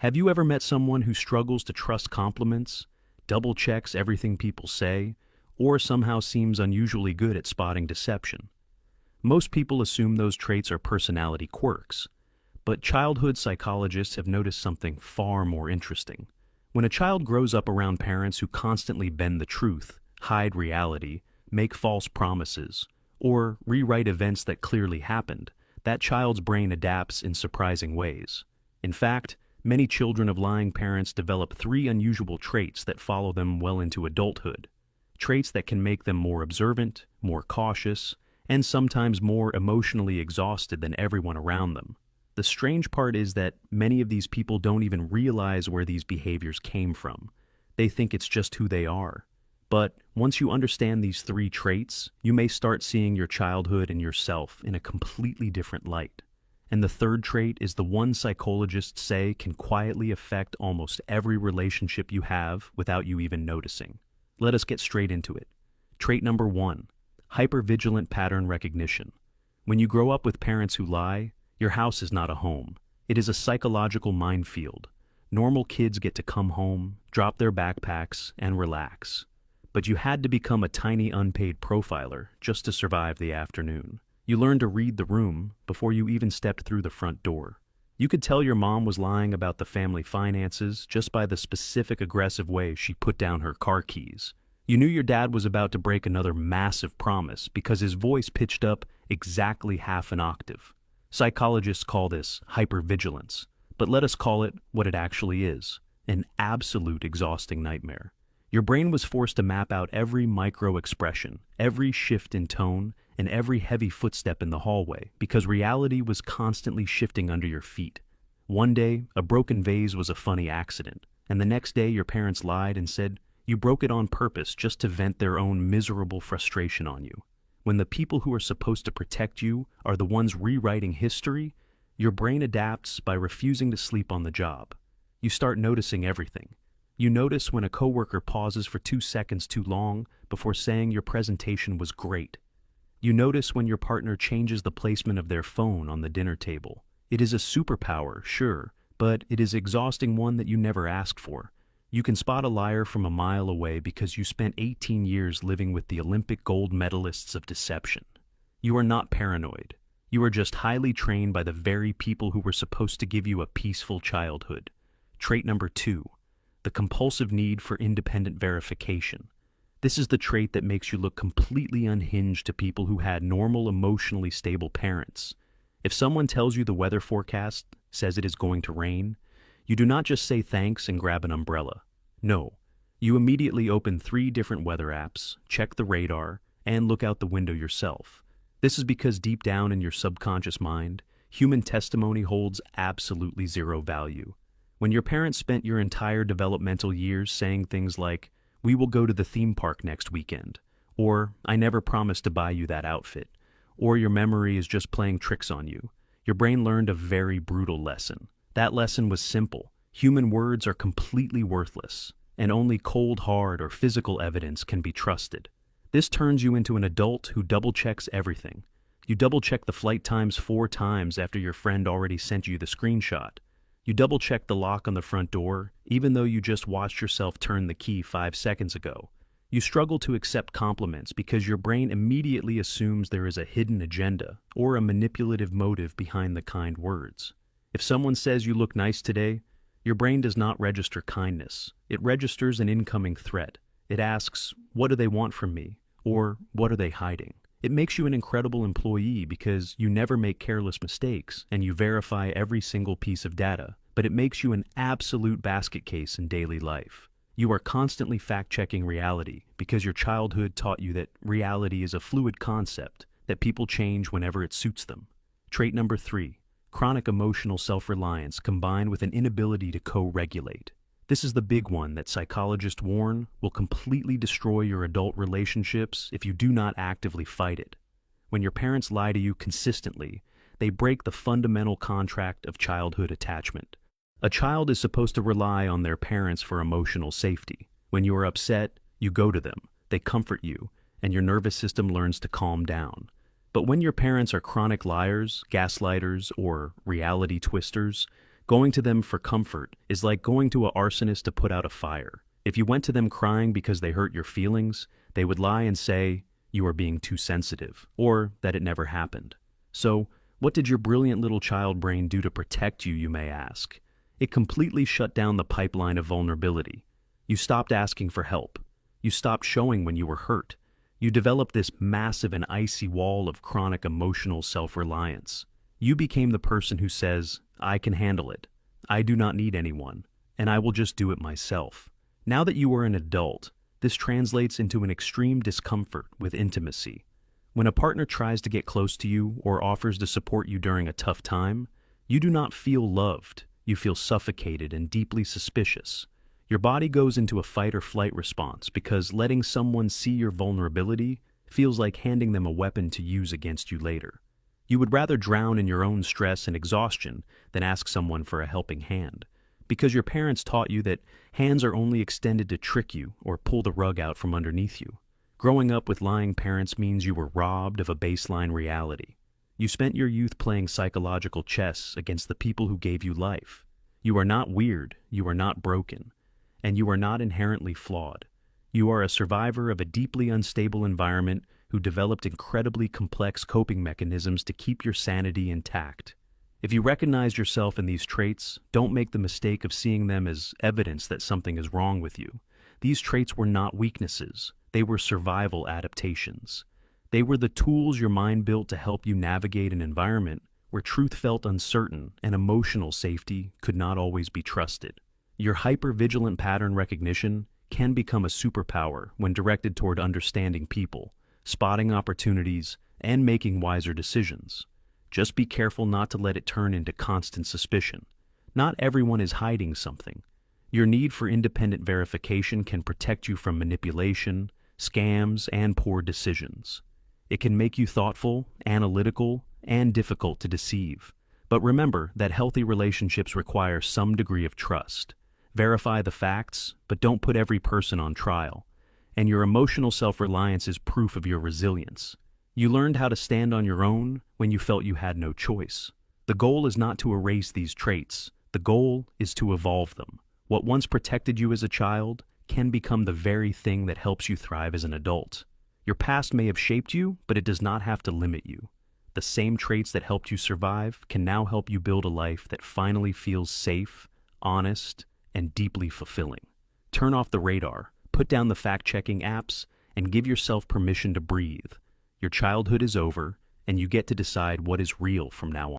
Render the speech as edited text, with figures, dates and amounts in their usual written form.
Have you ever met someone who struggles to trust compliments, double checks everything people say, or somehow seems unusually good at spotting deception? Most people assume those traits are personality quirks, but childhood psychologists have noticed something far more interesting. When a child grows up around parents who constantly bend the truth, hide reality, make false promises, or rewrite events that clearly happened, that child's brain adapts in surprising ways. In fact, many children of lying parents develop three unusual traits that follow them well into adulthood. Traits that can make them more observant, more cautious, and sometimes more emotionally exhausted than everyone around them. The strange part is that many of these people don't even realize where these behaviors came from. They think it's just who they are. But once you understand these three traits, you may start seeing your childhood and yourself in a completely different light. And the third trait is the one psychologists say can quietly affect almost every relationship you have without you even noticing. Let us get straight into it. Trait number 1, hypervigilant pattern recognition. When you grow up with parents who lie, your house is not a home. It is a psychological minefield. Normal kids get to come home, drop their backpacks, and relax. But you had to become a tiny unpaid profiler just to survive the afternoon. You learned to read the room before you even stepped through the front door. You could tell your mom was lying about the family finances just by the specific aggressive way she put down her car keys. You knew your dad was about to break another massive promise because his voice pitched up exactly half an octave. Psychologists call this hypervigilance, but let us call it what it actually is, an absolute exhausting nightmare. Your brain was forced to map out every micro-expression, every shift in tone, and every heavy footstep in the hallway because reality was constantly shifting under your feet. One day, a broken vase was a funny accident, and the next day your parents lied and said you broke it on purpose just to vent their own miserable frustration on you. When the people who are supposed to protect you are the ones rewriting history, your brain adapts by refusing to sleep on the job. You start noticing everything. You notice when a coworker pauses for 2 seconds too long before saying your presentation was great. You notice when your partner changes the placement of their phone on the dinner table. It is a superpower, sure, but it is an exhausting one that you never asked for. You can spot a liar from a mile away because you spent 18 years living with the Olympic gold medalists of deception. You are not paranoid. You are just highly trained by the very people who were supposed to give you a peaceful childhood. Trait number 2, the compulsive need for independent verification. This is the trait that makes you look completely unhinged to people who had normal, emotionally stable parents. If someone tells you the weather forecast says it is going to rain, you do not just say thanks and grab an umbrella. No, you immediately open 3 different weather apps, check the radar, and look out the window yourself. This is because deep down in your subconscious mind, human testimony holds absolutely zero value. When your parents spent your entire developmental years saying things like, "We will go to the theme park next weekend," or "I never promised to buy you that outfit," or your memory is just playing tricks on you, your brain learned a very brutal lesson. That lesson was simple. Human words are completely worthless, and only cold, hard, or physical evidence can be trusted. This turns you into an adult who double-checks everything. You double-check the flight times 4 times after your friend already sent you the screenshot. You double-check the lock on the front door, even though you just watched yourself turn the key 5 seconds ago. You struggle to accept compliments because your brain immediately assumes there is a hidden agenda or a manipulative motive behind the kind words. If someone says you look nice today, your brain does not register kindness. It registers an incoming threat. It asks, what do they want from me? Or what are they hiding? It makes you an incredible employee because you never make careless mistakes and you verify every single piece of data, but it makes you an absolute basket case in daily life. You are constantly fact-checking reality because your childhood taught you that reality is a fluid concept, that people change whenever it suits them. Trait number 3. Chronic emotional self-reliance combined with an inability to co-regulate. This is the big one that psychologists warn will completely destroy your adult relationships if you do not actively fight it. When your parents lie to you consistently, they break the fundamental contract of childhood attachment. A child is supposed to rely on their parents for emotional safety. When you are upset, you go to them, they comfort you, and your nervous system learns to calm down. But when your parents are chronic liars, gaslighters, or reality twisters, Going to them for comfort is like going to an arsonist to put out a fire. If you went to them crying because they hurt your feelings, they would lie and say you are being too sensitive, or that it never happened. So, what did your brilliant little child brain do to protect you, you may ask? It completely shut down the pipeline of vulnerability. You stopped asking for help. You stopped showing when you were hurt. You developed this massive and icy wall of chronic emotional self-reliance. You became the person who says, I can handle it. I do not need anyone, and I will just do it myself. Now that you are an adult, this translates into an extreme discomfort with intimacy. When a partner tries to get close to you or offers to support you during a tough time, you do not feel loved. You feel suffocated and deeply suspicious. Your body goes into a fight or flight response because letting someone see your vulnerability feels like handing them a weapon to use against you later. You would rather drown in your own stress and exhaustion than ask someone for a helping hand, because your parents taught you that hands are only extended to trick you or pull the rug out from underneath you. Growing up with lying parents means you were robbed of a baseline reality. You spent your youth playing psychological chess against the people who gave you life. You are not weird, you are not broken, and you are not inherently flawed. You are a survivor of a deeply unstable environment who developed incredibly complex coping mechanisms to keep your sanity intact. If you recognize yourself in these traits, don't make the mistake of seeing them as evidence that something is wrong with you. These traits were not weaknesses. They were survival adaptations. They were the tools your mind built to help you navigate an environment where truth felt uncertain and emotional safety could not always be trusted. Your hyper-vigilant pattern recognition can become a superpower when directed toward understanding people, spotting opportunities, and making wiser decisions. Just be careful not to let it turn into constant suspicion. Not everyone is hiding something. Your need for independent verification can protect you from manipulation, scams, and poor decisions. It can make you thoughtful, analytical, and difficult to deceive. But remember that healthy relationships require some degree of trust. Verify the facts, but don't put every person on trial. And your emotional self-reliance is proof of your resilience. You learned how to stand on your own when you felt you had no choice. The goal is not to erase these traits. The goal is to evolve them. What once protected you as a child can become the very thing that helps you thrive as an adult. Your past may have shaped you, but it does not have to limit you. The same traits that helped you survive can now help you build a life that finally feels safe, honest, and deeply fulfilling. Turn off the radar, put down the fact-checking apps, and give yourself permission to breathe. Your childhood is over, and you get to decide what is real from now on.